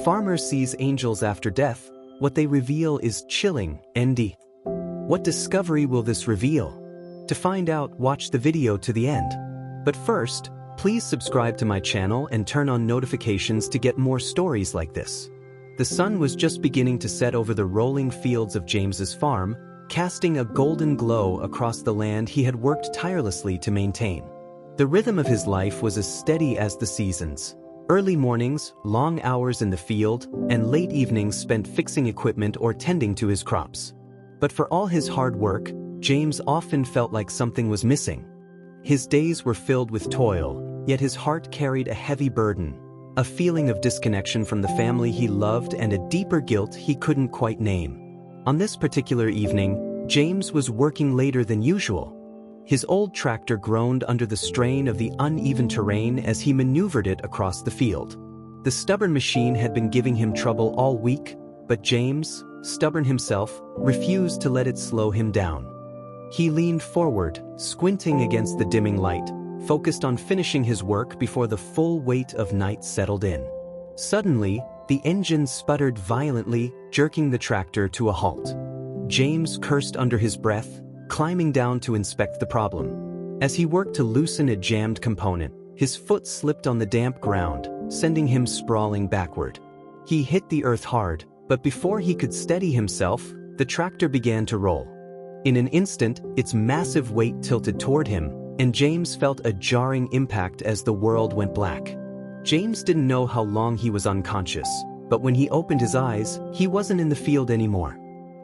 Farmer sees angels after death. What they reveal is chilling. NDE. What discovery will this reveal? To find out, watch the video to the end. But first, please subscribe to my channel and turn on notifications to get more stories like this. The sun was just beginning to set over the rolling fields of James's farm, casting a golden glow across the land he had worked tirelessly to maintain. The rhythm of his life was as steady as the seasons. Early mornings, long hours in the field, and late evenings spent fixing equipment or tending to his crops. But for all his hard work, James often felt like something was missing. His days were filled with toil, yet his heart carried a heavy burden, a feeling of disconnection from the family he loved and a deeper guilt he couldn't quite name. On this particular evening, James was working later than usual. His old tractor groaned under the strain of the uneven terrain as he maneuvered it across the field. The stubborn machine had been giving him trouble all week, but James, stubborn himself, refused to let it slow him down. He leaned forward, squinting against the dimming light, focused on finishing his work before the full weight of night settled in. Suddenly, the engine sputtered violently, jerking the tractor to a halt. James cursed under his breath, climbing down to inspect the problem. As he worked to loosen a jammed component, his foot slipped on the damp ground, sending him sprawling backward. He hit the earth hard, but before he could steady himself, the tractor began to roll. In an instant, its massive weight tilted toward him, and James felt a jarring impact as the world went black. James didn't know how long he was unconscious, but when he opened his eyes, he wasn't in the field anymore.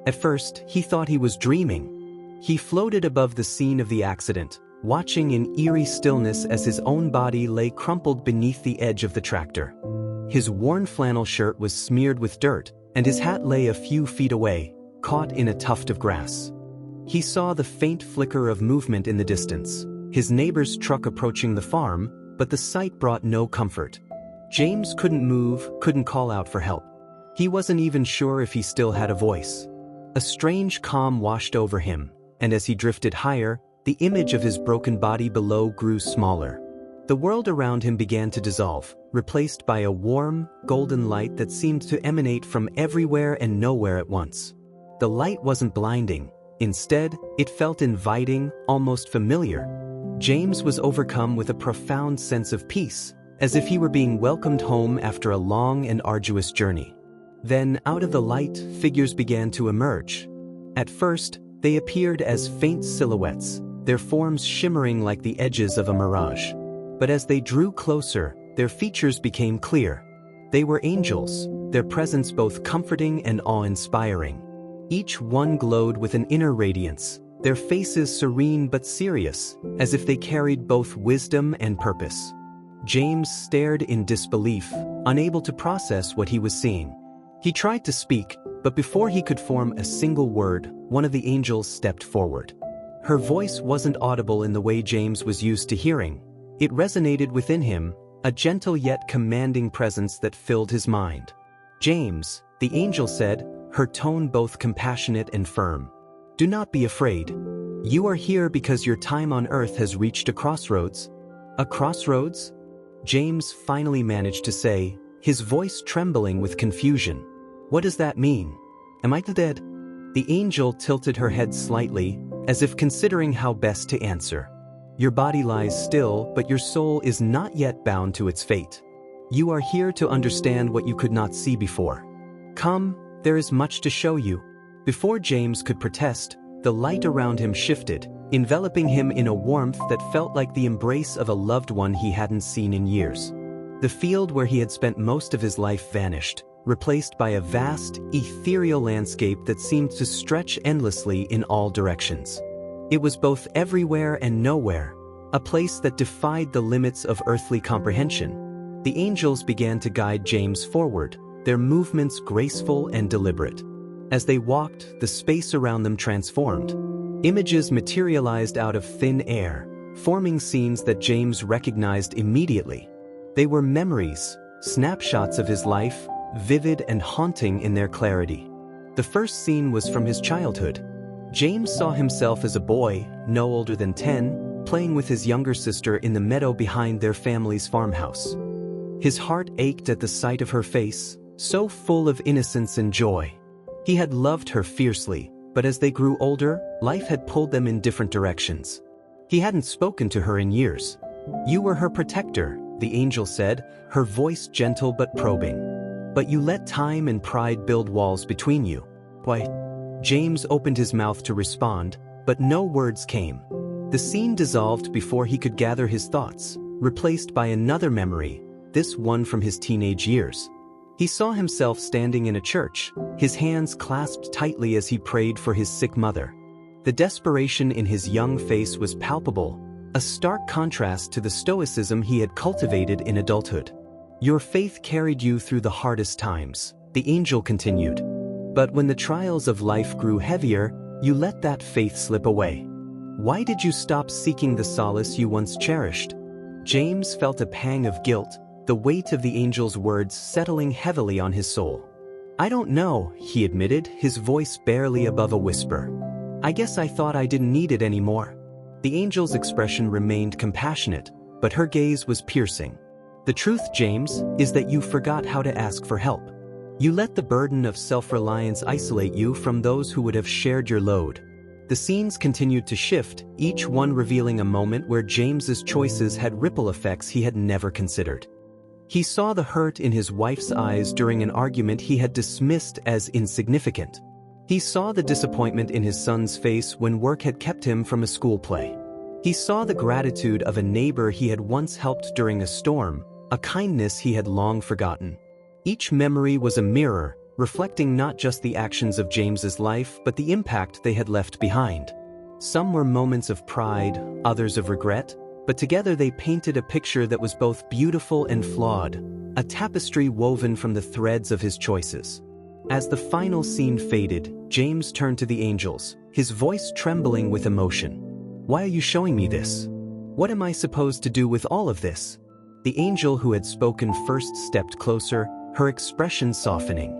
At first, he thought he was dreaming. He floated above the scene of the accident, watching in eerie stillness as his own body lay crumpled beneath the edge of the tractor. His worn flannel shirt was smeared with dirt, and his hat lay a few feet away, caught in a tuft of grass. He saw the faint flicker of movement in the distance, his neighbor's truck approaching the farm, but the sight brought no comfort. James couldn't move, couldn't call out for help. He wasn't even sure if he still had a voice. A strange calm washed over him, and as he drifted higher, the image of his broken body below grew smaller. The world around him began to dissolve, replaced by a warm, golden light that seemed to emanate from everywhere and nowhere at once. The light wasn't blinding. Instead, it felt inviting, almost familiar. James was overcome with a profound sense of peace, as if he were being welcomed home after a long and arduous journey. Then, out of the light, figures began to emerge. At first, they appeared as faint silhouettes, their forms shimmering like the edges of a mirage. But as they drew closer, their features became clear. They were angels, their presence both comforting and awe-inspiring. Each one glowed with an inner radiance, their faces serene but serious, as if they carried both wisdom and purpose. James stared in disbelief, unable to process what he was seeing. He tried to speak, but before he could form a single word, one of the angels stepped forward. Her voice wasn't audible in the way James was used to hearing. It resonated within him, a gentle yet commanding presence that filled his mind. "James," the angel said, her tone both compassionate and firm. "Do not be afraid. You are here because your time on earth has reached a crossroads." "A crossroads?" James finally managed to say, his voice trembling with confusion. "What does that mean? Am I dead?" The angel tilted her head slightly, as if considering how best to answer. "Your body lies still, but your soul is not yet bound to its fate. You are here to understand what you could not see before. Come, there is much to show you." Before James could protest, the light around him shifted, enveloping him in a warmth that felt like the embrace of a loved one he hadn't seen in years. The field where he had spent most of his life vanished, replaced by a vast, ethereal landscape that seemed to stretch endlessly in all directions. It was both everywhere and nowhere, a place that defied the limits of earthly comprehension. The angels began to guide James forward, their movements graceful and deliberate. As they walked, the space around them transformed. Images materialized out of thin air, forming scenes that James recognized immediately. They were memories, snapshots of his life, vivid and haunting in their clarity. The first scene was from his childhood. James saw himself as a boy, no older than 10, playing with his younger sister in the meadow behind their family's farmhouse. His heart ached at the sight of her face, so full of innocence and joy. He had loved her fiercely, but as they grew older, life had pulled them in different directions. He hadn't spoken to her in years. "You were her protector," the angel said, her voice gentle but probing. "But you let time and pride build walls between you." "Why?" James opened his mouth to respond, but no words came. The scene dissolved before he could gather his thoughts, replaced by another memory, this one from his teenage years. He saw himself standing in a church, his hands clasped tightly as he prayed for his sick mother. The desperation in his young face was palpable, a stark contrast to the stoicism he had cultivated in adulthood. "Your faith carried you through the hardest times," the angel continued. "But when the trials of life grew heavier, you let that faith slip away. Why did you stop seeking the solace you once cherished?" James felt a pang of guilt, the weight of the angel's words settling heavily on his soul. "I don't know," he admitted, his voice barely above a whisper. "I guess I thought I didn't need it anymore." The angel's expression remained compassionate, but her gaze was piercing. "The truth, James, is that you forgot how to ask for help. You let the burden of self-reliance isolate you from those who would have shared your load." The scenes continued to shift, each one revealing a moment where James's choices had ripple effects he had never considered. He saw the hurt in his wife's eyes during an argument he had dismissed as insignificant. He saw the disappointment in his son's face when work had kept him from a school play. He saw the gratitude of a neighbor he had once helped during a storm, a kindness he had long forgotten. Each memory was a mirror, reflecting not just the actions of James's life but the impact they had left behind. Some were moments of pride, others of regret, but together they painted a picture that was both beautiful and flawed, a tapestry woven from the threads of his choices. As the final scene faded, James turned to the angels, his voice trembling with emotion. "Why are you showing me this? What am I supposed to do with all of this?" The angel who had spoken first stepped closer, her expression softening.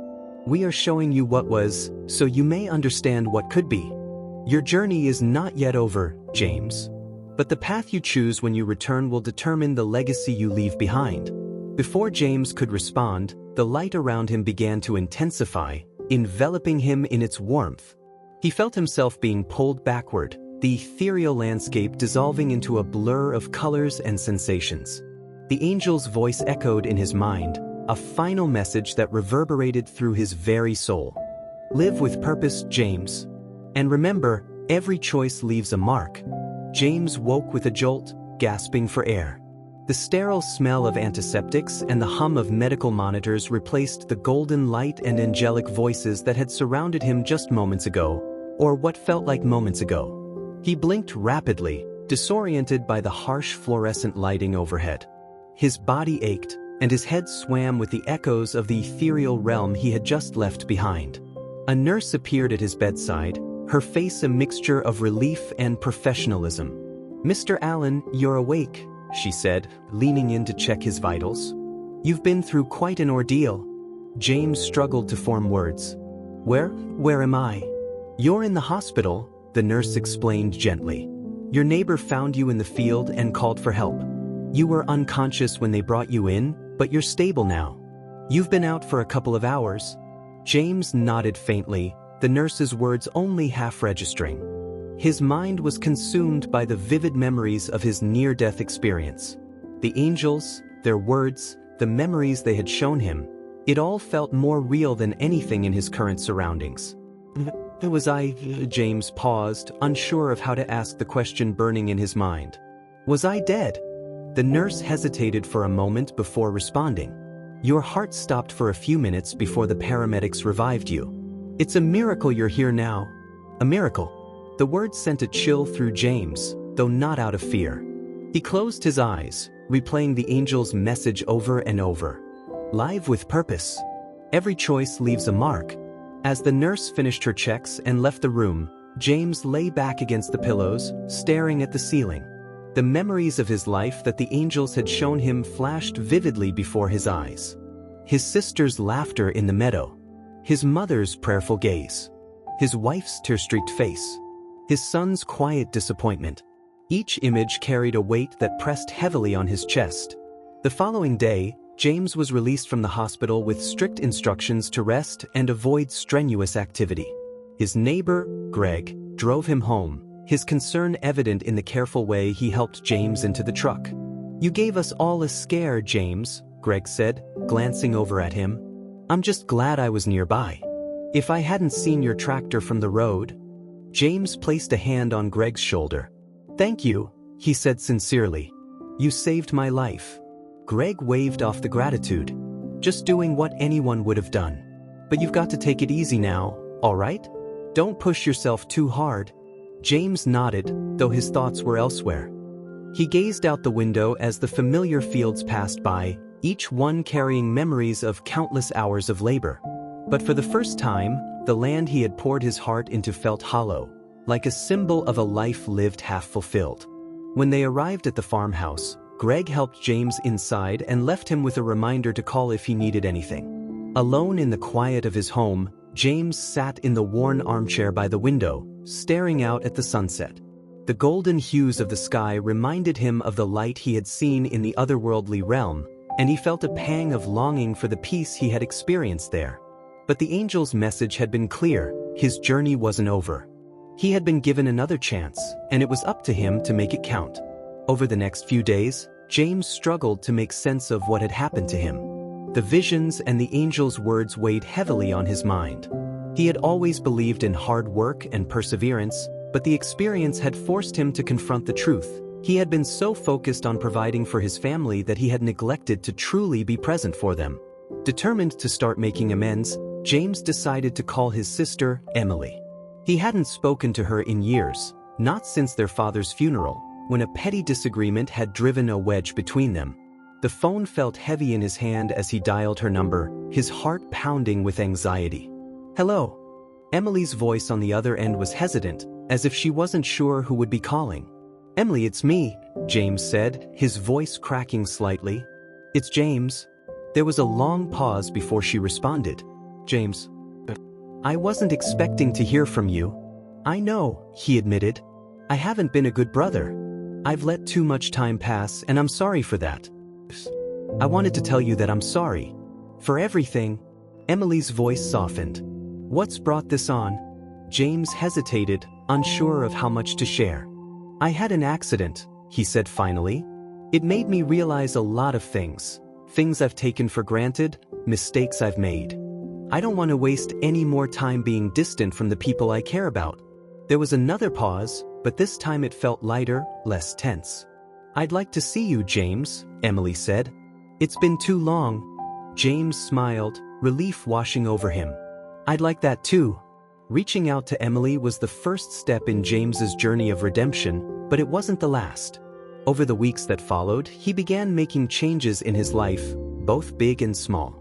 "We are showing you what was, so you may understand what could be. Your journey is not yet over, James. But the path you choose when you return will determine the legacy you leave behind." Before James could respond, the light around him began to intensify, enveloping him in its warmth. He felt himself being pulled backward, the ethereal landscape dissolving into a blur of colors and sensations. The angel's voice echoed in his mind, a final message that reverberated through his very soul. "Live with purpose, James. And remember, every choice leaves a mark." James woke with a jolt, gasping for air. The sterile smell of antiseptics and the hum of medical monitors replaced the golden light and angelic voices that had surrounded him just moments ago, or what felt like moments ago. He blinked rapidly, disoriented by the harsh fluorescent lighting overhead. His body ached, and his head swam with the echoes of the ethereal realm he had just left behind. A nurse appeared at his bedside, her face a mixture of relief and professionalism. "Mr. Allen, you're awake," she said, leaning in to check his vitals. "You've been through quite an ordeal." James struggled to form words. Where am I?" "You're in the hospital," the nurse explained gently. "Your neighbor found you in the field and called for help. You were unconscious when they brought you in, but you're stable now. You've been out for a couple of hours." James nodded faintly, the nurse's words only half registering. His mind was consumed by the vivid memories of his near-death experience. The angels, their words, the memories they had shown him, it all felt more real than anything in his current surroundings. "Was I?" James paused, unsure of how to ask the question burning in his mind. "Was I dead?" The nurse hesitated for a moment before responding. "Your heart stopped for a few minutes before the paramedics revived you. It's a miracle you're here now." "A miracle?" The words sent a chill through James, though not out of fear. He closed his eyes, replaying the angel's message over and over. "Live with purpose. Every choice leaves a mark." As the nurse finished her checks and left the room, James lay back against the pillows, staring at the ceiling. The memories of his life that the angels had shown him flashed vividly before his eyes. His sister's laughter in the meadow. His mother's prayerful gaze. His wife's tear-streaked face. His son's quiet disappointment. Each image carried a weight that pressed heavily on his chest. The following day, James was released from the hospital with strict instructions to rest and avoid strenuous activity. His neighbor, Greg, drove him home, his concern evident in the careful way he helped James into the truck. "You gave us all a scare, James," Greg said, glancing over at him. "I'm just glad I was nearby. If I hadn't seen your tractor from the road..." James placed a hand on Greg's shoulder. "Thank you," he said sincerely. "You saved my life." Greg waved off the gratitude. "Just doing what anyone would have done. But you've got to take it easy now, all right? Don't push yourself too hard." James nodded, though his thoughts were elsewhere. He gazed out the window as the familiar fields passed by, each one carrying memories of countless hours of labor. But for the first time, the land he had poured his heart into felt hollow, like a symbol of a life lived half fulfilled. When they arrived at the farmhouse, Greg helped James inside and left him with a reminder to call if he needed anything. Alone in the quiet of his home, James sat in the worn armchair by the window, staring out at the sunset. The golden hues of the sky reminded him of the light he had seen in the otherworldly realm, and he felt a pang of longing for the peace he had experienced there. But the angel's message had been clear: his journey wasn't over. He had been given another chance, and it was up to him to make it count. Over the next few days, James struggled to make sense of what had happened to him. The visions and the angel's words weighed heavily on his mind. He had always believed in hard work and perseverance, but the experience had forced him to confront the truth. He had been so focused on providing for his family that he had neglected to truly be present for them. Determined to start making amends, James decided to call his sister, Emily. He hadn't spoken to her in years, not since their father's funeral, when a petty disagreement had driven a wedge between them. The phone felt heavy in his hand as he dialed her number, his heart pounding with anxiety. "Hello." Emily's voice on the other end was hesitant, as if she wasn't sure who would be calling. "Emily, it's me," James said, his voice cracking slightly. "It's James." There was a long pause before she responded. "James, I wasn't expecting to hear from you." "I know," he admitted. "I haven't been a good brother. I've let too much time pass, and I'm sorry for that. I wanted to tell you that I'm sorry. For everything." Emily's voice softened. "What's brought this on?" James hesitated, unsure of how much to share. "I had an accident," he said finally. "It made me realize a lot of things. Things I've taken for granted, mistakes I've made. I don't want to waste any more time being distant from the people I care about." There was another pause, but this time it felt lighter, less tense. "I'd like to see you, James," Emily said. "It's been too long." James smiled, relief washing over him. "I'd like that too." Reaching out to Emily was the first step in James's journey of redemption, but it wasn't the last. Over the weeks that followed, he began making changes in his life, both big and small.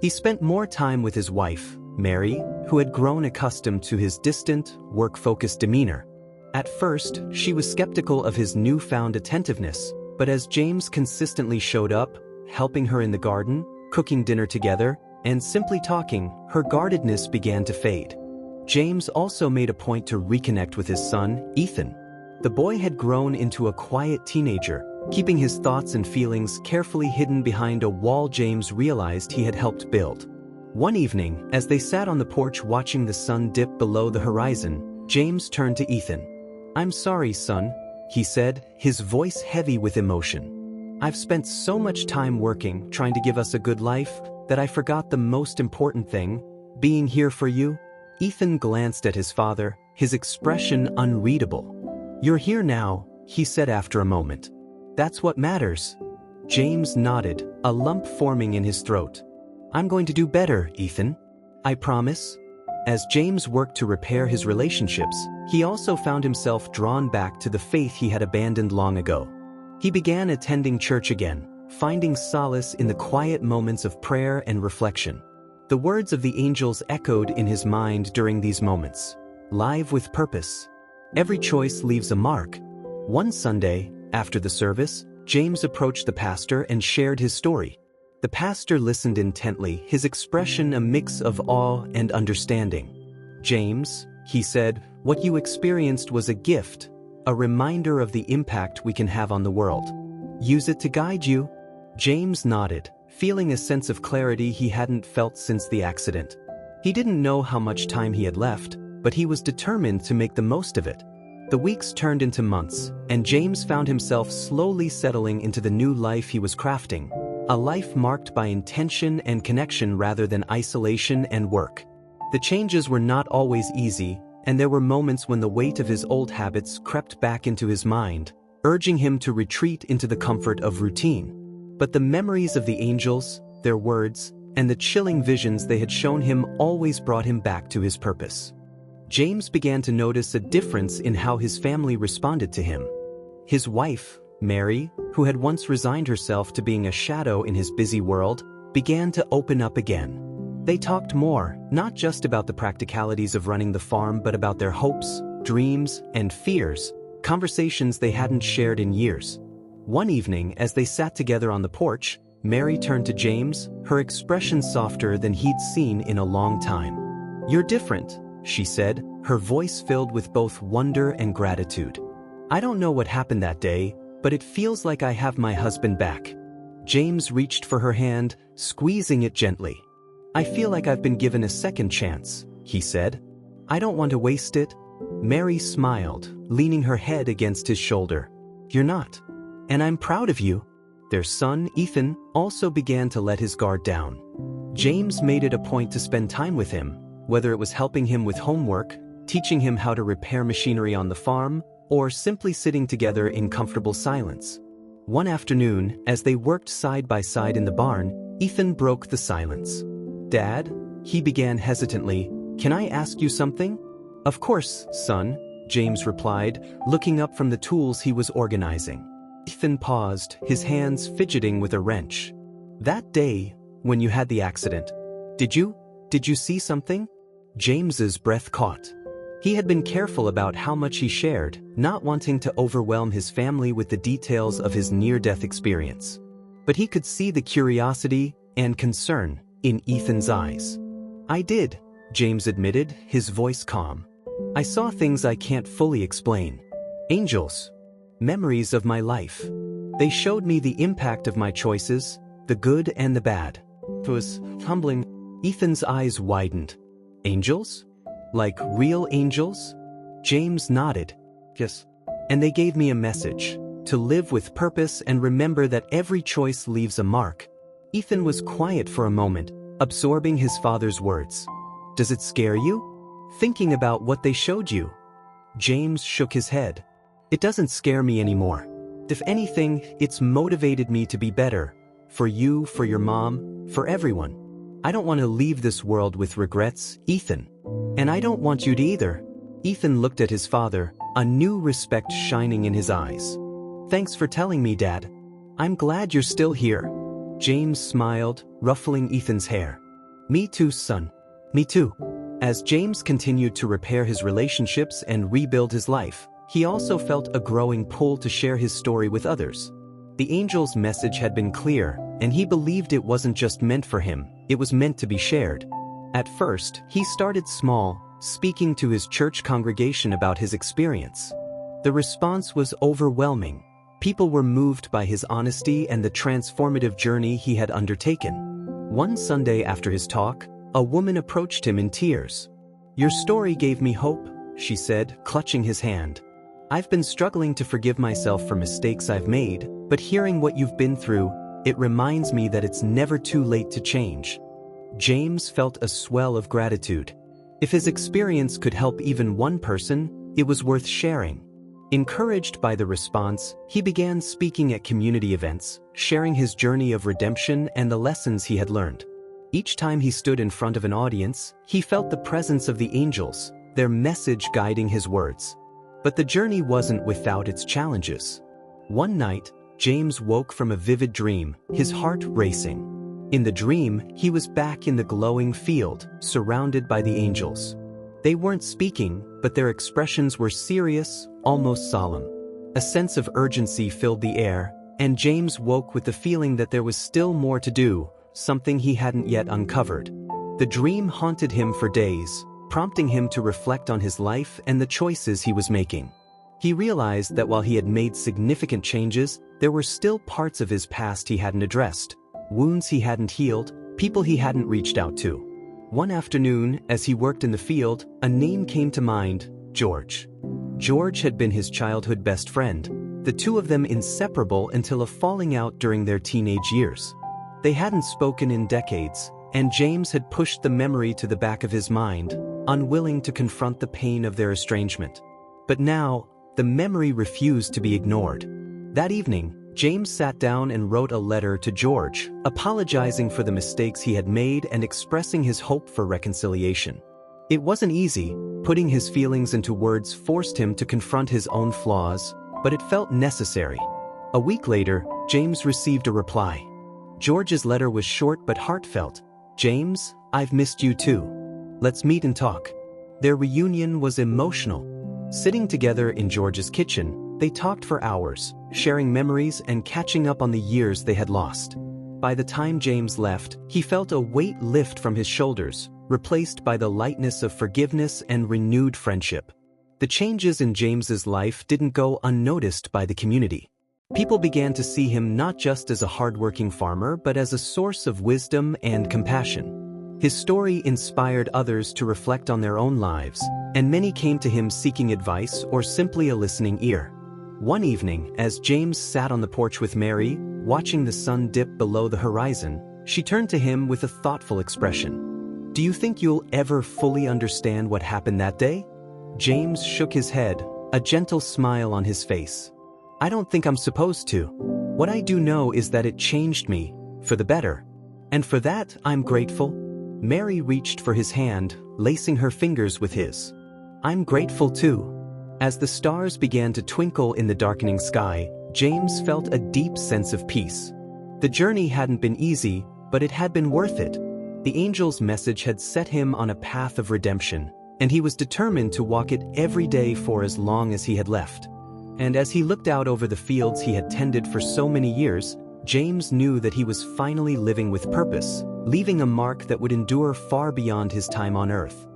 He spent more time with his wife, Mary, who had grown accustomed to his distant, work-focused demeanor. At first, she was skeptical of his newfound attentiveness, but as James consistently showed up, helping her in the garden, cooking dinner together, and simply talking, her guardedness began to fade. James also made a point to reconnect with his son, Ethan. The boy had grown into a quiet teenager, keeping his thoughts and feelings carefully hidden behind a wall James realized he had helped build. One evening, as they sat on the porch watching the sun dip below the horizon, James turned to Ethan. "I'm sorry, son," he said, his voice heavy with emotion. "I've spent so much time working, trying to give us a good life, that I forgot the most important thing, being here for you." Ethan glanced at his father, his expression unreadable. "You're here now," he said after a moment. "That's what matters." James nodded, a lump forming in his throat. "I'm going to do better, Ethan. I promise." As James worked to repair his relationships, he also found himself drawn back to the faith he had abandoned long ago. He began attending church again, finding solace in the quiet moments of prayer and reflection. The words of the angels echoed in his mind during these moments. Live with purpose. Every choice leaves a mark. One Sunday, after the service, James approached the pastor and shared his story. The pastor listened intently, his expression a mix of awe and understanding. "James," he said, "what you experienced was a gift, a reminder of the impact we can have on the world. Use it to guide you." James nodded, feeling a sense of clarity he hadn't felt since the accident. He didn't know how much time he had left, but he was determined to make the most of it. The weeks turned into months, and James found himself slowly settling into the new life he was crafting, a life marked by intention and connection rather than isolation and work. The changes were not always easy, and there were moments when the weight of his old habits crept back into his mind, urging him to retreat into the comfort of routine. But the memories of the angels, their words, and the chilling visions they had shown him always brought him back to his purpose. James began to notice a difference in how his family responded to him. His wife, Mary, who had once resigned herself to being a shadow in his busy world, began to open up again. They talked more, not just about the practicalities of running the farm but about their hopes, dreams, and fears, conversations they hadn't shared in years. One evening, as they sat together on the porch, Mary turned to James, her expression softer than he'd seen in a long time. "You're different," she said, her voice filled with both wonder and gratitude. "I don't know what happened that day, but it feels like I have my husband back." James reached for her hand, squeezing it gently. "I feel like I've been given a second chance," he said. "I don't want to waste it." Mary smiled, leaning her head against his shoulder. "You're not. And I'm proud of you." Their son, Ethan, also began to let his guard down. James made it a point to spend time with him, whether it was helping him with homework, teaching him how to repair machinery on the farm, or simply sitting together in comfortable silence. One afternoon, as they worked side by side in the barn, Ethan broke the silence. "Dad," he began hesitantly, "can I ask you something?" "Of course, son," James replied, looking up from the tools he was organizing. Ethan paused, his hands fidgeting with a wrench. "That day, when you had the accident, did you see something?" James's breath caught. He had been careful about how much he shared, not wanting to overwhelm his family with the details of his near-death experience. But he could see the curiosity and concern in Ethan's eyes. "I did," James admitted, his voice calm. "I saw things I can't fully explain. Angels. Memories of my life. They showed me the impact of my choices, the good and the bad. It was humbling." Ethan's eyes widened. "Angels? Like real angels?" James nodded. "Yes. And they gave me a message, to live with purpose and remember that every choice leaves a mark." Ethan was quiet for a moment, absorbing his father's words. "Does it scare you? Thinking about what they showed you?" James shook his head. "It doesn't scare me anymore. If anything, it's motivated me to be better. For you, for your mom, for everyone. I don't want to leave this world with regrets, Ethan. And I don't want you to either." Ethan looked at his father, a new respect shining in his eyes. "Thanks for telling me, Dad. I'm glad you're still here." James smiled, ruffling Ethan's hair. "Me too, son. Me too." As James continued to repair his relationships and rebuild his life, he also felt a growing pull to share his story with others. The angel's message had been clear, and he believed it wasn't just meant for him, it was meant to be shared. At first, he started small, speaking to his church congregation about his experience. The response was overwhelming. People were moved by his honesty and the transformative journey he had undertaken. One Sunday after his talk, a woman approached him in tears. "Your story gave me hope," she said, clutching his hand. "I've been struggling to forgive myself for mistakes I've made, but hearing what you've been through, it reminds me that it's never too late to change." James felt a swell of gratitude. If his experience could help even one person, it was worth sharing. Encouraged by the response, he began speaking at community events, sharing his journey of redemption and the lessons he had learned. Each time he stood in front of an audience, he felt the presence of the angels, their message guiding his words. But the journey wasn't without its challenges. One night, James woke from a vivid dream, his heart racing. In the dream, he was back in the glowing field, surrounded by the angels. They weren't speaking, but their expressions were serious, almost solemn. A sense of urgency filled the air, and James woke with the feeling that there was still more to do, something he hadn't yet uncovered. The dream haunted him for days, prompting him to reflect on his life and the choices he was making. He realized that while he had made significant changes, there were still parts of his past he hadn't addressed. wounds he hadn't healed, people he hadn't reached out to. One afternoon, as he worked in the field, a name came to mind: George. George had been his childhood best friend, the two of them inseparable until a falling out during their teenage years. They hadn't spoken in decades, and James had pushed the memory to the back of his mind, unwilling to confront the pain of their estrangement. But now, the memory refused to be ignored. That evening, James sat down and wrote a letter to George, apologizing for the mistakes he had made and expressing his hope for reconciliation. It wasn't easy. Putting his feelings into words forced him to confront his own flaws, but it felt necessary. A week later, James received a reply. George's letter was short but heartfelt. "James, I've missed you too. Let's meet and talk." Their reunion was emotional. Sitting together in George's kitchen, they talked for hours, sharing memories and catching up on the years they had lost. By the time James left, he felt a weight lift from his shoulders, replaced by the lightness of forgiveness and renewed friendship. The changes in James's life didn't go unnoticed by the community. People began to see him not just as a hardworking farmer but as a source of wisdom and compassion. His story inspired others to reflect on their own lives, and many came to him seeking advice or simply a listening ear. One evening, as James sat on the porch with Mary, watching the sun dip below the horizon, she turned to him with a thoughtful expression. "Do you think you'll ever fully understand what happened that day?" James shook his head, a gentle smile on his face. "I don't think I'm supposed to. What I do know is that it changed me, for the better. And for that, I'm grateful." Mary reached for his hand, lacing her fingers with his. "I'm grateful too." As the stars began to twinkle in the darkening sky, James felt a deep sense of peace. The journey hadn't been easy, but it had been worth it. The angel's message had set him on a path of redemption, and he was determined to walk it every day for as long as he had left. And as he looked out over the fields he had tended for so many years, James knew that he was finally living with purpose, leaving a mark that would endure far beyond his time on earth.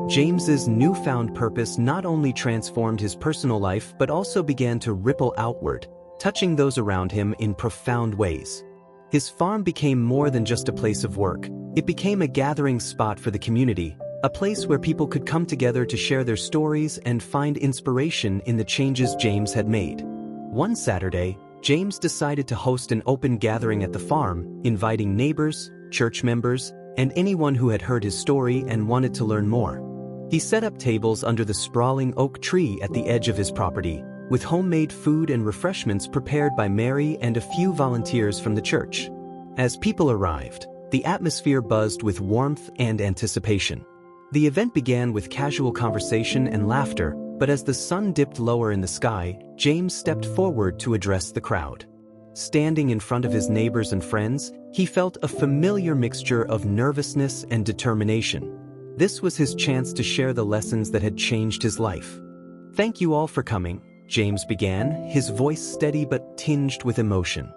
James's newfound purpose not only transformed his personal life but also began to ripple outward, touching those around him in profound ways. His farm became more than just a place of work. It became a gathering spot for the community, a place where people could come together to share their stories and find inspiration in the changes James had made. One Saturday, James decided to host an open gathering at the farm, inviting neighbors, church members, and anyone who had heard his story and wanted to learn more. He set up tables under the sprawling oak tree at the edge of his property, with homemade food and refreshments prepared by Mary and a few volunteers from the church. As people arrived, the atmosphere buzzed with warmth and anticipation. The event began with casual conversation and laughter, but as the sun dipped lower in the sky, James stepped forward to address the crowd. Standing in front of his neighbors and friends, he felt a familiar mixture of nervousness and determination. This was his chance to share the lessons that had changed his life. "Thank you all for coming," James began, his voice steady but tinged with emotion.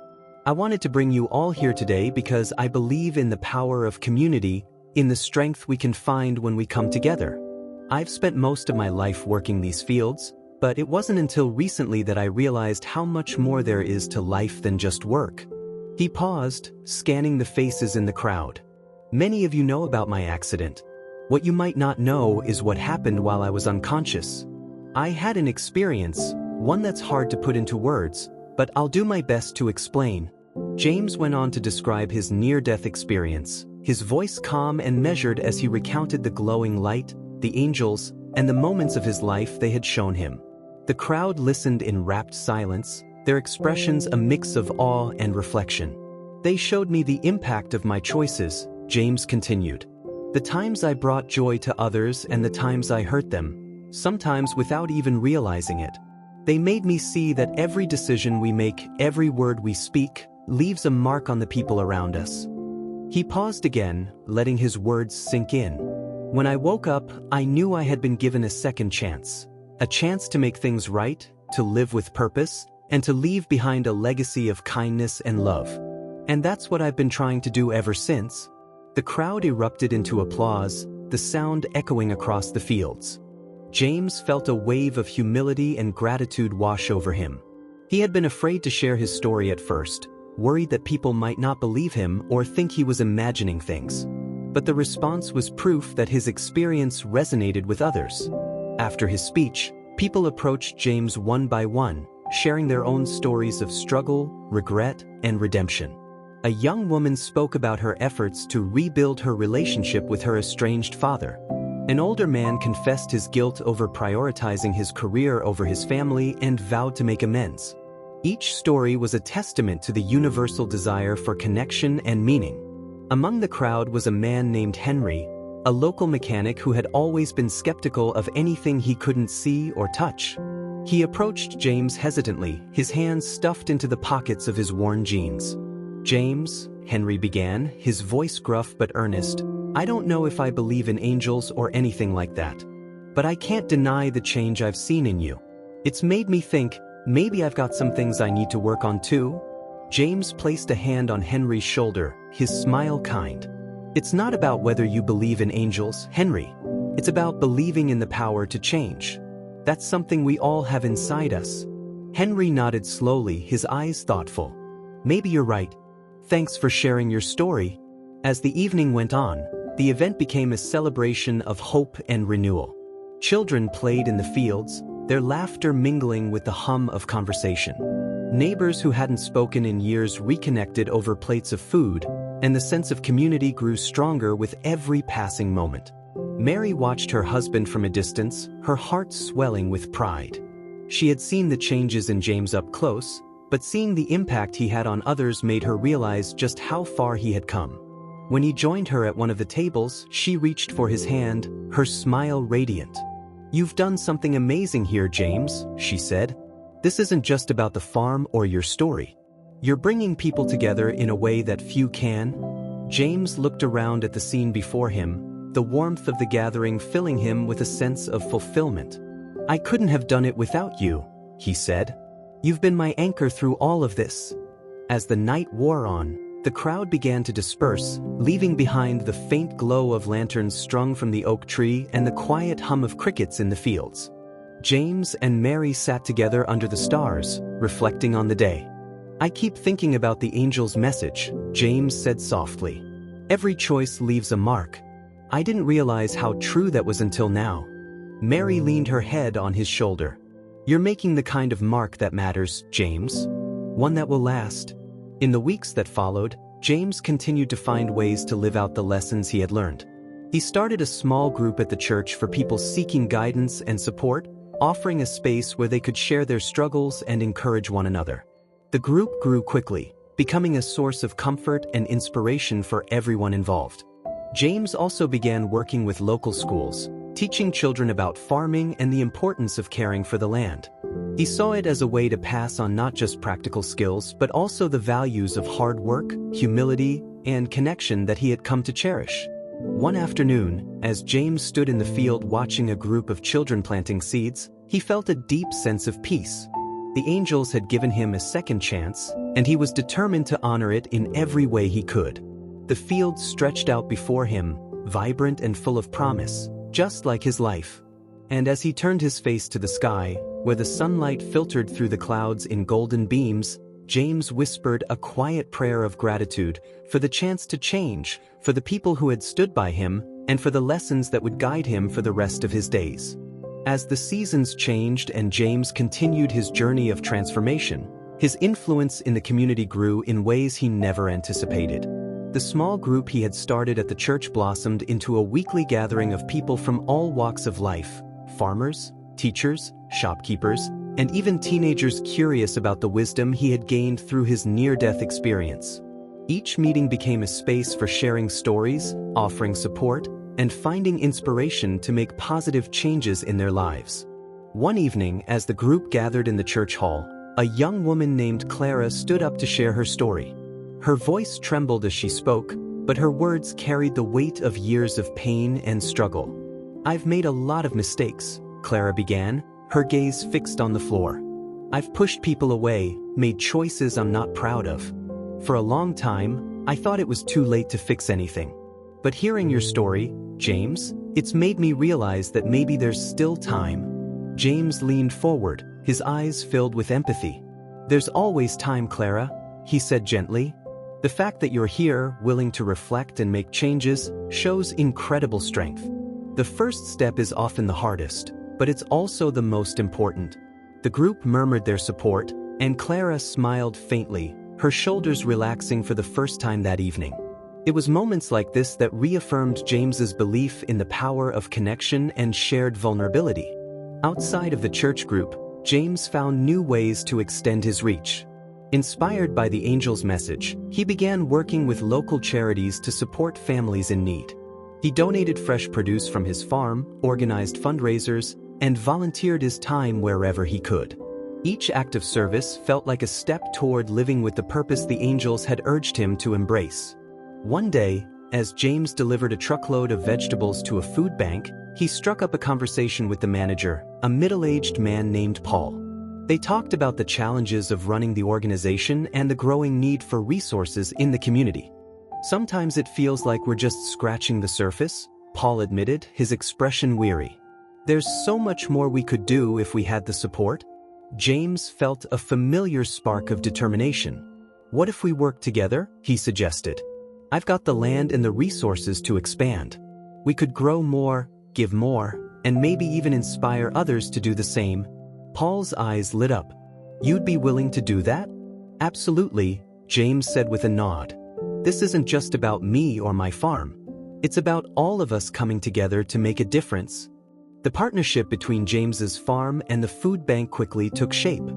"I wanted to bring you all here today because I believe in the power of community, in the strength we can find when we come together. I've spent most of my life working these fields, but it wasn't until recently that I realized how much more there is to life than just work." He paused, scanning the faces in the crowd. "Many of you know about my accident. What you might not know is what happened while I was unconscious. I had an experience, one that's hard to put into words, but I'll do my best to explain." James went on to describe his near-death experience, his voice calm and measured as he recounted the glowing light, the angels, and the moments of his life they had shown him. The crowd listened in rapt silence, their expressions a mix of awe and reflection. "They showed me the impact of my choices," James continued. "The times I brought joy to others and the times I hurt them, sometimes without even realizing it. They made me see that every decision we make, every word we speak, leaves a mark on the people around us." He paused again, letting his words sink in. "When I woke up, I knew I had been given a second chance. A chance to make things right, to live with purpose, and to leave behind a legacy of kindness and love. And that's what I've been trying to do ever since." The crowd erupted into applause, the sound echoing across the fields. James felt a wave of humility and gratitude wash over him. He had been afraid to share his story at first, worried that people might not believe him or think he was imagining things. But the response was proof that his experience resonated with others. After his speech, people approached James one by one, sharing their own stories of struggle, regret, and redemption. A young woman spoke about her efforts to rebuild her relationship with her estranged father. An older man confessed his guilt over prioritizing his career over his family and vowed to make amends. Each story was a testament to the universal desire for connection and meaning. Among the crowd was a man named Henry, a local mechanic who had always been skeptical of anything he couldn't see or touch. He approached James hesitantly, his hands stuffed into the pockets of his worn jeans. "James," Henry began, his voice gruff but earnest, "I don't know if I believe in angels or anything like that. But I can't deny the change I've seen in you. It's made me think, maybe I've got some things I need to work on too." James placed a hand on Henry's shoulder, his smile kind. "It's not about whether you believe in angels, Henry. It's about believing in the power to change. That's something we all have inside us." Henry nodded slowly, his eyes thoughtful. "Maybe you're right. Thanks for sharing your story." As the evening went on, the event became a celebration of hope and renewal. Children played in the fields, their laughter mingling with the hum of conversation. Neighbors who hadn't spoken in years reconnected over plates of food, and the sense of community grew stronger with every passing moment. Mary watched her husband from a distance, her heart swelling with pride. She had seen the changes in James up close, but seeing the impact he had on others made her realize just how far he had come. When he joined her at one of the tables, she reached for his hand, her smile radiant. "You've done something amazing here, James," she said. "This isn't just about the farm or your story. You're bringing people together in a way that few can." James looked around at the scene before him, the warmth of the gathering filling him with a sense of fulfillment. "I couldn't have done it without you," he said. "You've been my anchor through all of this." As the night wore on, the crowd began to disperse, leaving behind the faint glow of lanterns strung from the oak tree and the quiet hum of crickets in the fields. James and Mary sat together under the stars, reflecting on the day. "I keep thinking about the angel's message," James said softly. "Every choice leaves a mark. I didn't realize how true that was until now." Mary leaned her head on his shoulder. "You're making the kind of mark that matters, James. One that will last." In the weeks that followed, James continued to find ways to live out the lessons he had learned. He started a small group at the church for people seeking guidance and support, offering a space where they could share their struggles and encourage one another. The group grew quickly, becoming a source of comfort and inspiration for everyone involved. James also began working with local schools, teaching children about farming and the importance of caring for the land. He saw it as a way to pass on not just practical skills but also the values of hard work, humility, and connection that he had come to cherish. One afternoon, as James stood in the field watching a group of children planting seeds, he felt a deep sense of peace. The angels had given him a second chance, and he was determined to honor it in every way he could. The field stretched out before him, vibrant and full of promise, just like his life. And as he turned his face to the sky, where the sunlight filtered through the clouds in golden beams, James whispered a quiet prayer of gratitude for the chance to change, for the people who had stood by him, and for the lessons that would guide him for the rest of his days. As the seasons changed and James continued his journey of transformation, his influence in the community grew in ways he never anticipated. The small group he had started at the church blossomed into a weekly gathering of people from all walks of life: farmers, teachers, shopkeepers, and even teenagers curious about the wisdom he had gained through his near-death experience. Each meeting became a space for sharing stories, offering support, and finding inspiration to make positive changes in their lives. One evening, as the group gathered in the church hall, a young woman named Clara stood up to share her story. Her voice trembled as she spoke, but her words carried the weight of years of pain and struggle. "I've made a lot of mistakes," Clara began, her gaze fixed on the floor. "I've pushed people away, made choices I'm not proud of. For a long time, I thought it was too late to fix anything. But hearing your story, James, it's made me realize that maybe there's still time." James leaned forward, his eyes filled with empathy. "There's always time, Clara. he said gently. The fact that you're here, willing to reflect and make changes, shows incredible strength. The first step is often the hardest, but it's also the most important. The group murmured their support, and Clara smiled faintly, her shoulders relaxing for the first time that evening. It was moments like this that reaffirmed James's belief in the power of connection and shared vulnerability. Outside of the church group, James found new ways to extend his reach. Inspired by the angel's message, he began working with local charities to support families in need. He donated fresh produce from his farm, organized fundraisers, and volunteered his time wherever he could. Each act of service felt like a step toward living with the purpose the angels had urged him to embrace. One day, as James delivered a truckload of vegetables to a food bank, he struck up a conversation with the manager, a middle-aged man named Paul. They talked about the challenges of running the organization and the growing need for resources in the community. Sometimes it feels like we're just scratching the surface, Paul admitted, his expression weary. There's so much more we could do if we had the support. James felt a familiar spark of determination. What if we work together? He suggested. I've got the land and the resources to expand. We could grow more, give more, and maybe even inspire others to do the same. Paul's eyes lit up. You'd be willing to do that? Absolutely, James said with a nod. This isn't just about me or my farm. It's about all of us coming together to make a difference. The partnership between James's farm and the food bank quickly took shape.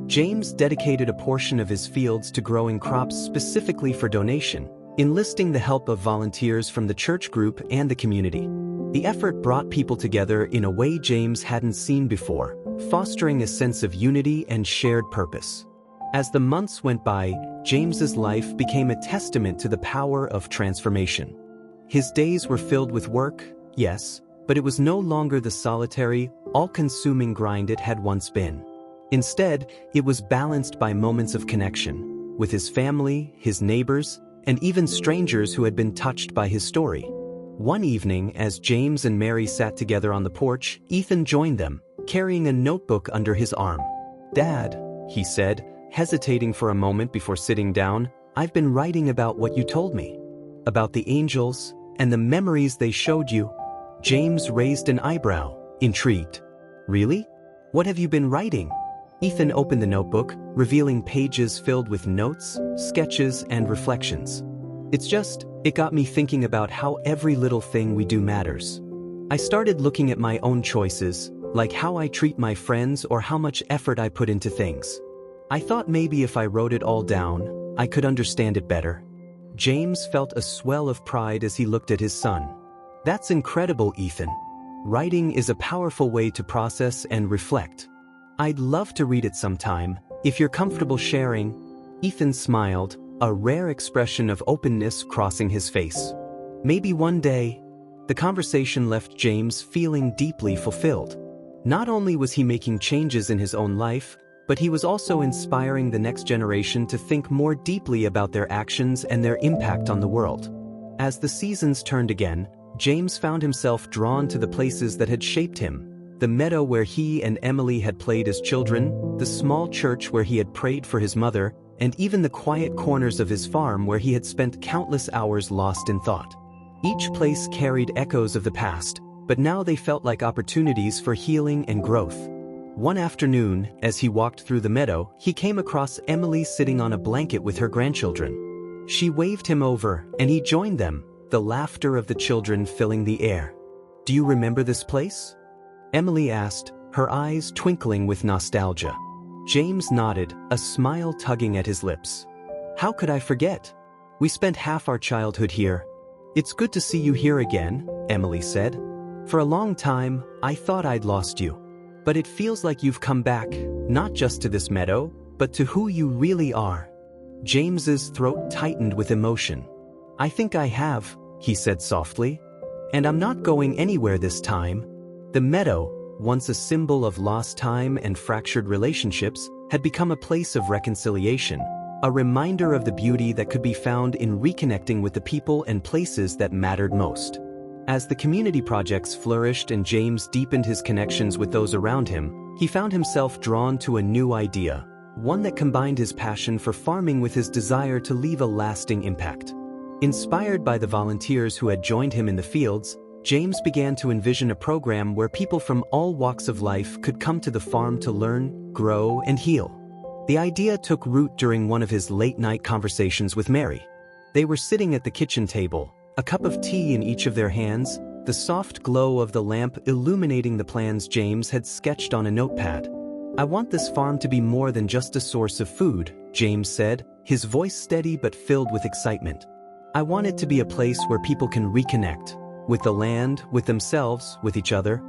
James dedicated a portion of his fields to growing crops specifically for donation, enlisting the help of volunteers from the church group and the community. The effort brought people together in a way James hadn't seen before, fostering a sense of unity and shared purpose. As the months went by, James's life became a testament to the power of transformation. His days were filled with work, yes, but it was no longer the solitary, all-consuming grind it had once been. Instead, it was balanced by moments of connection, with his family, his neighbors, and even strangers who had been touched by his story. One evening, as James and Mary sat together on the porch, Ethan joined them, carrying a notebook under his arm. "Dad," he said, hesitating for a moment before sitting down, "I've been writing about what you told me. About the angels, and the memories they showed you." James raised an eyebrow, intrigued. "Really? What have you been writing?" Ethan opened the notebook, revealing pages filled with notes, sketches, and reflections. It got me thinking about how every little thing we do matters. I started looking at my own choices, like how I treat my friends or how much effort I put into things. I thought maybe if I wrote it all down, I could understand it better." James felt a swell of pride as he looked at his son. "That's incredible, Ethan. Writing is a powerful way to process and reflect. I'd love to read it sometime, if you're comfortable sharing." Ethan smiled, a rare expression of openness crossing his face. "Maybe one day." The conversation left James feeling deeply fulfilled. Not only was he making changes in his own life, but he was also inspiring the next generation to think more deeply about their actions and their impact on the world. As the seasons turned again, James found himself drawn to the places that had shaped him. The meadow where he and Emily had played as children, the small church where he had prayed for his mother, and even the quiet corners of his farm where he had spent countless hours lost in thought. Each place carried echoes of the past, but now they felt like opportunities for healing and growth. One afternoon, as he walked through the meadow, he came across Emily sitting on a blanket with her grandchildren. She waved him over, and he joined them, the laughter of the children filling the air. "Do you remember this place?" Emily asked, her eyes twinkling with nostalgia. James nodded, a smile tugging at his lips. "How could I forget? We spent half our childhood here." "It's good to see you here again," Emily said. "For a long time, I thought I'd lost you. But it feels like you've come back, not just to this meadow, but to who you really are." James's throat tightened with emotion. "I think I have," he said softly. "And I'm not going anywhere this time." The meadow, once a symbol of lost time and fractured relationships, had become a place of reconciliation, a reminder of the beauty that could be found in reconnecting with the people and places that mattered most. As the community projects flourished and James deepened his connections with those around him, he found himself drawn to a new idea: one that combined his passion for farming with his desire to leave a lasting impact. Inspired by the volunteers who had joined him in the fields, James began to envision a program where people from all walks of life could come to the farm to learn, grow, and heal. The idea took root during one of his late-night conversations with Mary. They were sitting at the kitchen table, a cup of tea in each of their hands, the soft glow of the lamp illuminating the plans James had sketched on a notepad. "I want this farm to be more than just a source of food," James said, his voice steady but filled with excitement. "I want it to be a place where people can reconnect, with the land, with themselves, with each other."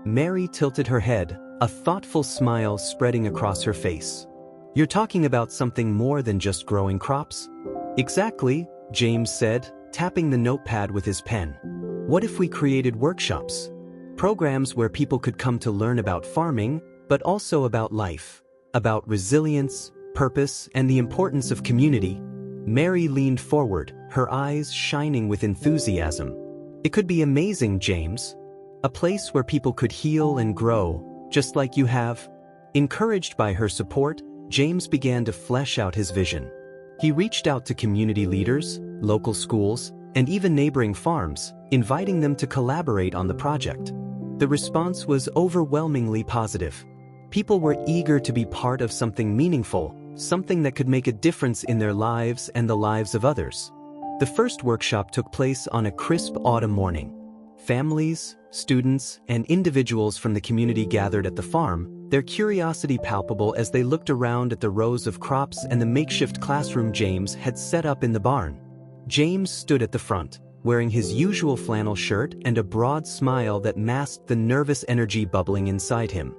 Mary tilted her head, a thoughtful smile spreading across her face. "You're talking about something more than just growing crops?" "Exactly," James said, tapping the notepad with his pen. "What if we created workshops? Programs where people could come to learn about farming, but also about life, about resilience, purpose, and the importance of community." Mary leaned forward, her eyes shining with enthusiasm. "It could be amazing, James. A place where people could heal and grow, just like you have." Encouraged by her support, James began to flesh out his vision. He reached out to community leaders, local schools, and even neighboring farms, inviting them to collaborate on the project. The response was overwhelmingly positive. People were eager to be part of something meaningful, something that could make a difference in their lives and the lives of others. The first workshop took place on a crisp autumn morning. Families, students, and individuals from the community gathered at the farm, their curiosity palpable as they looked around at the rows of crops and the makeshift classroom James had set up in the barn. James stood at the front, wearing his usual flannel shirt and a broad smile that masked the nervous energy bubbling inside him.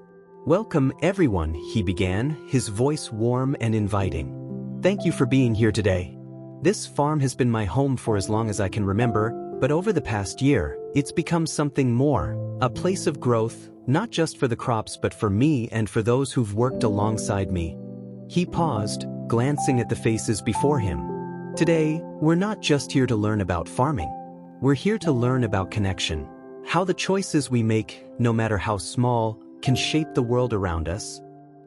"Welcome, everyone," he began, his voice warm and inviting. "Thank you for being here today. This farm has been my home for as long as I can remember, but over the past year, it's become something more, a place of growth, not just for the crops but for me and for those who've worked alongside me." He paused, glancing at the faces before him. "Today, we're not just here to learn about farming. We're here to learn about connection, how the choices we make, no matter how small, can shape the world around us."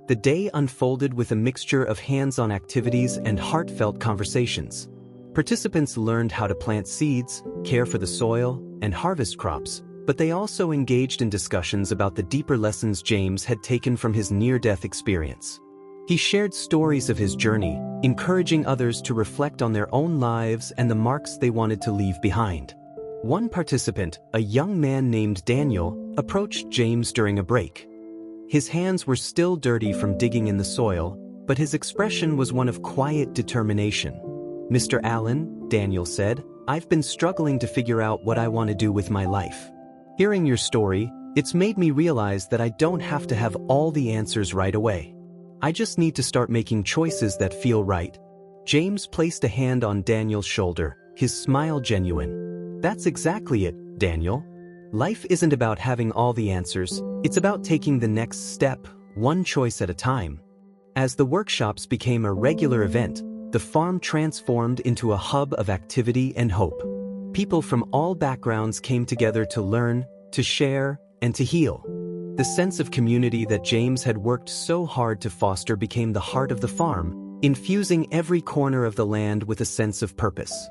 The day unfolded with a mixture of hands-on activities and heartfelt conversations. Participants learned how to plant seeds, care for the soil, and harvest crops, but they also engaged in discussions about the deeper lessons James had taken from his near-death experience. He shared stories of his journey, encouraging others to reflect on their own lives and the marks they wanted to leave behind. One participant, a young man named Daniel, approached James during a break. His hands were still dirty from digging in the soil, but his expression was one of quiet determination. "Mr. Allen," Daniel said, "I've been struggling to figure out what I want to do with my life. Hearing your story, it's made me realize that I don't have to have all the answers right away. I just need to start making choices that feel right." James placed a hand on Daniel's shoulder, his smile genuine. "That's exactly it, Daniel. Life isn't about having all the answers, it's about taking the next step, one choice at a time." As the workshops became a regular event, the farm transformed into a hub of activity and hope. People from all backgrounds came together to learn, to share, and to heal. The sense of community that James had worked so hard to foster became the heart of the farm, infusing every corner of the land with a sense of purpose.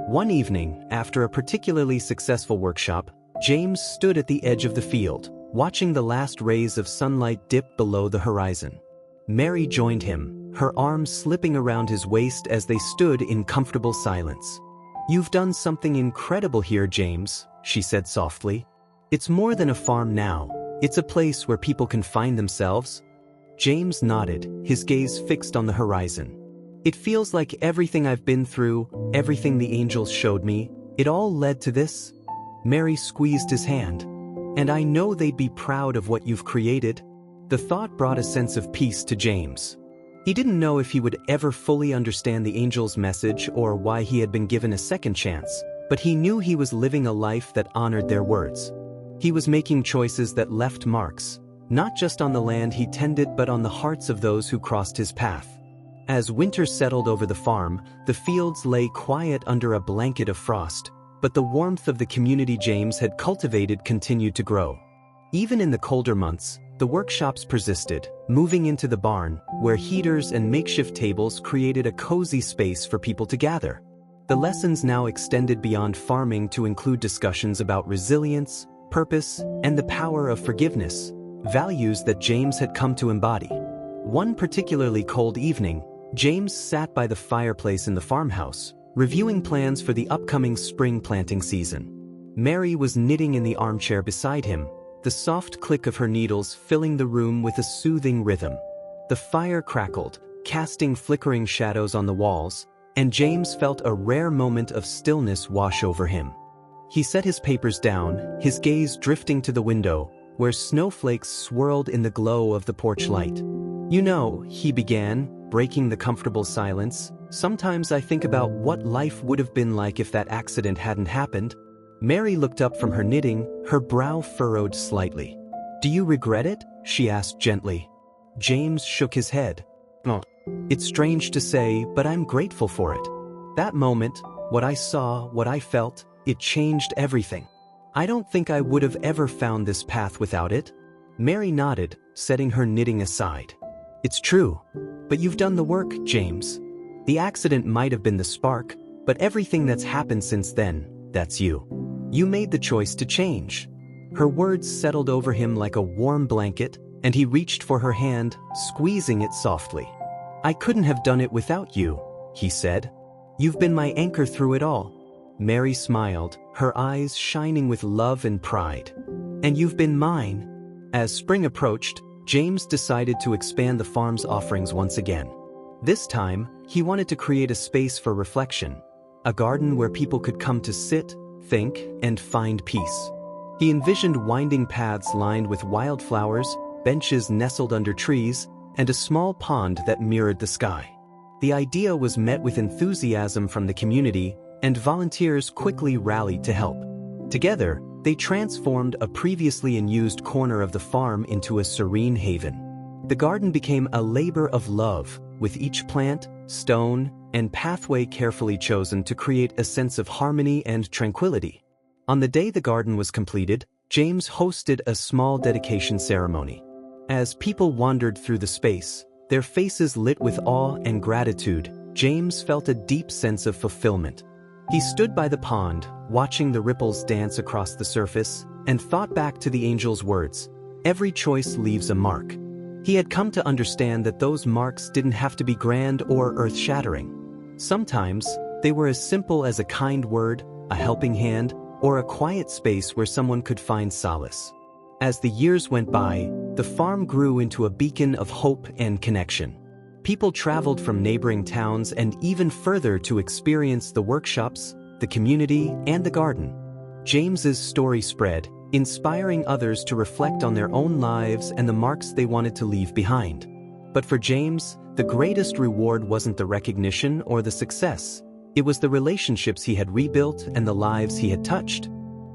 One evening, after a particularly successful workshop, James stood at the edge of the field, watching the last rays of sunlight dip below the horizon. Mary joined him, her arms slipping around his waist as they stood in comfortable silence. "You've done something incredible here, James," she said softly. "It's more than a farm now. It's a place where people can find themselves." James nodded, his gaze fixed on the horizon. "It feels like everything I've been through, everything the angels showed me, it all led to this." Mary squeezed his hand. "And I know they'd be proud of what you've created." The thought brought a sense of peace to James. He didn't know if he would ever fully understand the angel's message or why he had been given a second chance, but he knew he was living a life that honored their words. He was making choices that left marks, not just on the land he tended but on the hearts of those who crossed his path. As winter settled over the farm, the fields lay quiet under a blanket of frost, but the warmth of the community James had cultivated continued to grow. Even in the colder months, the workshops persisted, moving into the barn, where heaters and makeshift tables created a cozy space for people to gather. The lessons now extended beyond farming to include discussions about resilience, purpose, and the power of forgiveness, values that James had come to embody. One particularly cold evening, James sat by the fireplace in the farmhouse, reviewing plans for the upcoming spring planting season. Mary was knitting in the armchair beside him, the soft click of her needles filling the room with a soothing rhythm. The fire crackled, casting flickering shadows on the walls, and James felt a rare moment of stillness wash over him. He set his papers down, his gaze drifting to the window, where snowflakes swirled in the glow of the porch light. "You know," he began, breaking the comfortable silence, "sometimes I think about what life would have been like if that accident hadn't happened." Mary looked up from her knitting, her brow furrowed slightly. "Do you regret it?" she asked gently. James shook his head. "Oh, it's strange to say, but I'm grateful for it. That moment, what I saw, what I felt, it changed everything. I don't think I would have ever found this path without it." Mary nodded, setting her knitting aside. "It's true. But you've done the work, James. The accident might have been the spark, but everything that's happened since then, that's you. You made the choice to change." Her words settled over him like a warm blanket, and he reached for her hand, squeezing it softly. "I couldn't have done it without you," he said. "You've been my anchor through it all." Mary smiled, her eyes shining with love and pride. "And you've been mine." As spring approached, James decided to expand the farm's offerings once again. This time, he wanted to create a space for reflection, a garden where people could come to sit, think, and find peace. He envisioned winding paths lined with wildflowers, benches nestled under trees, and a small pond that mirrored the sky. The idea was met with enthusiasm from the community, and volunteers quickly rallied to help. Together, they transformed a previously unused corner of the farm into a serene haven. The garden became a labor of love, with each plant, stone, and pathway carefully chosen to create a sense of harmony and tranquility. On the day the garden was completed, James hosted a small dedication ceremony. As people wandered through the space, their faces lit with awe and gratitude, James felt a deep sense of fulfillment. He stood by the pond, watching the ripples dance across the surface, and thought back to the angel's words, "Every choice leaves a mark." He had come to understand that those marks didn't have to be grand or earth-shattering. Sometimes, they were as simple as a kind word, a helping hand, or a quiet space where someone could find solace. As the years went by, the farm grew into a beacon of hope and connection. People traveled from neighboring towns and even further to experience the workshops, the community, and the garden. James's story spread, inspiring others to reflect on their own lives and the marks they wanted to leave behind. But for James, the greatest reward wasn't the recognition or the success. It was the relationships he had rebuilt and the lives he had touched.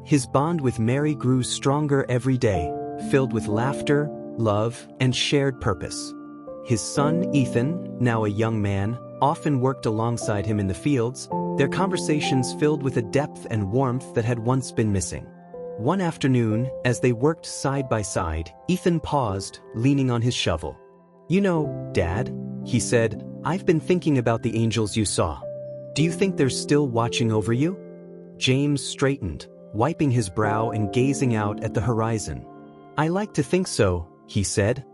His bond with Mary grew stronger every day, filled with laughter, love, and shared purpose. His son, Ethan, now a young man, often worked alongside him in the fields, their conversations filled with a depth and warmth that had once been missing. One afternoon, as they worked side by side, Ethan paused, leaning on his shovel. "You know, Dad," he said, "I've been thinking about the angels you saw. Do you think they're still watching over you?" James straightened, wiping his brow and gazing out at the horizon. "I like to think so," he said.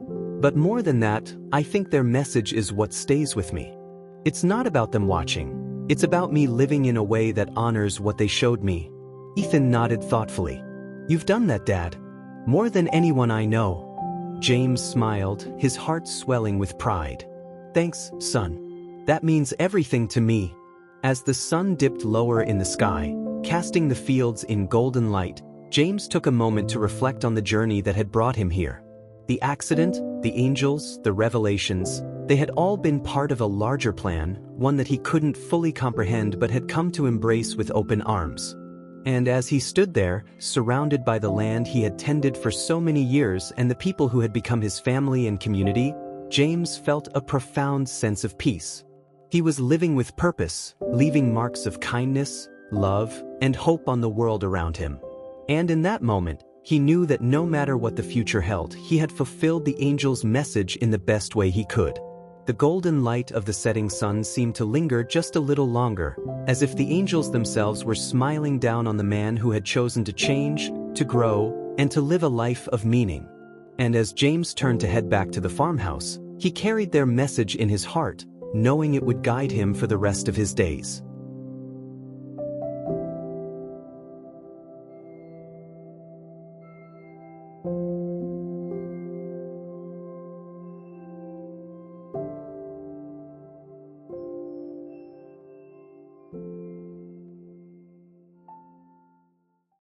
"But more than that, I think their message is what stays with me. It's not about them watching. It's about me living in a way that honors what they showed me." Ethan nodded thoughtfully. "You've done that, Dad. More than anyone I know." James smiled, his heart swelling with pride. "Thanks, son. That means everything to me." As the sun dipped lower in the sky, casting the fields in golden light, James took a moment to reflect on the journey that had brought him here. The accident, the angels, the revelations, they had all been part of a larger plan, one that he couldn't fully comprehend but had come to embrace with open arms. And as he stood there, surrounded by the land he had tended for so many years and the people who had become his family and community, James felt a profound sense of peace. He was living with purpose, leaving marks of kindness, love, and hope on the world around him. And in that moment, He knew that no matter what the future held, he had fulfilled the angel's message in the best way he could. The golden light of the setting sun seemed to linger just a little longer, as if the angels themselves were smiling down on the man who had chosen to change, to grow, and to live a life of meaning. And as James turned to head back to the farmhouse, he carried their message in his heart, knowing it would guide him for the rest of his days.